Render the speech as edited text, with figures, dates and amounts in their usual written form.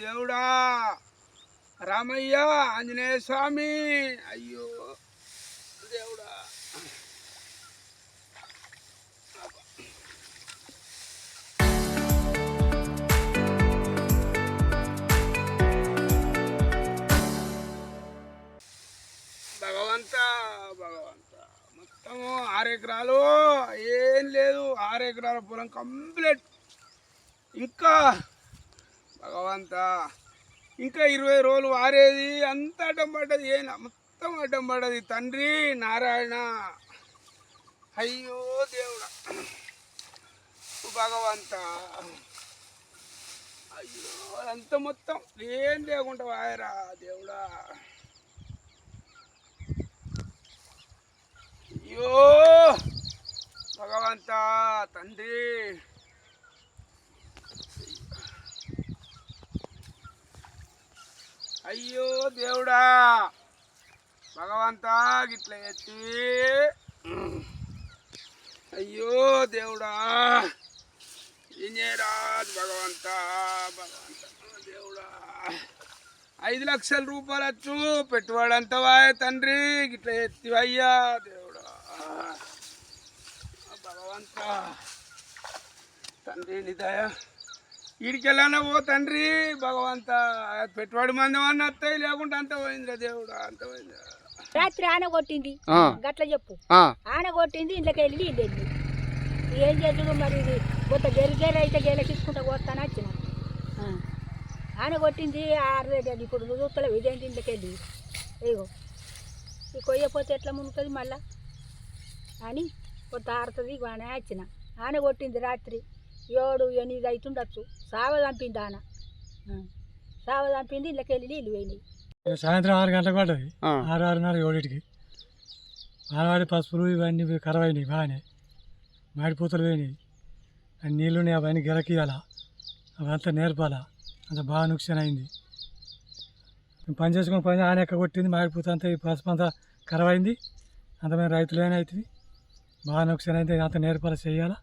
దేవుడా రామయ్య ఆంజనేయ స్వామి అయ్యో దేవుడా భగవంత భగవంత మొత్తము 6 ఎకరాలు ఏం లేదు 6 ఎకరాల పొలం కంప్లీట్ ఇంకా భగవంత ఇంకా 20 రోజులు వారేది అంత అడ్డం పడ్డది మొత్తం అడ్డం పడ్డది తండ్రి నారాయణ అయ్యో దేవుడా భగవంత అయ్యో అంత మొత్తం ఏం లేకుండా వాయరా దేవుడా అయ్యో భగవంత తండ్రి అయ్యో దేవుడా భగవంత గిట్ల ఎత్తి అయ్యో దేవుడా రాదు భగవంత భగవంత దేవుడా 5 లక్షల రూపాయలు వచ్చు పెట్టుబడి అంతా తండ్రి గిట్ల ఎత్తివయ్యా దేవుడా భగవంత తండ్రి నిదయ ఈడికెళ్ళానా ఓ తండ్రి భగవంత పెట్టుబడి మంది అన్న వస్తాయి లేకుంటే అంత పోయిందిరా దేవుడా అంత పోయింది రాత్రి ఆన కొట్టింది గట్ల చెప్పు ఆన కొట్టింది ఇంట్లోకి వెళ్ళి వెళ్ళి ఏం చేద్దు మరి ఇది కొత్త గెలిగేలు అయితే గెలకించుకుంటా కొడతాను వచ్చిన ఆన కొట్టింది ఆరలేదు ఇప్పుడు నువ్వు చూస్తలేవు ఇదేంటి ఇంట్లోకి వెళ్ళి ఇగో ఈ కొయ్యపోతే ఎట్లా మునుగుతుంది మళ్ళా అని కొత్త ఆరుతుంది బాగానే వచ్చిన ఆన కొట్టింది రాత్రి 7, 8 అవుతుండొచ్చు సావ చంపింది ఆన సావ చంపింది ఇంట్లోకి వెళ్ళి నీళ్ళు పోయినాయి సాయంత్రం 6 గంటలకు పడ్డది 6, 6:30, 7కి ఆనవాడి పసుపులు ఇవన్నీ ఖరాబ్ అయినాయి బాగానే మాడిపోతలు పోయినాయి అన్ని నీళ్ళున్నాయి అవన్నీ గిరకియాలా అవంతా నేర్పాలా అంత బాగా నుక్సాన్ అయింది పని చేసుకుని పని ఆన ఎక్క కొట్టింది మాడిపోతే అంతా ఈ పసుపు అంతా ఖరాబ్ అయింది అంత మేము రైతులైనా అవుతుంది బాగా నుక్సాన్ అయితే అంత నేర్పాలా చేయాలా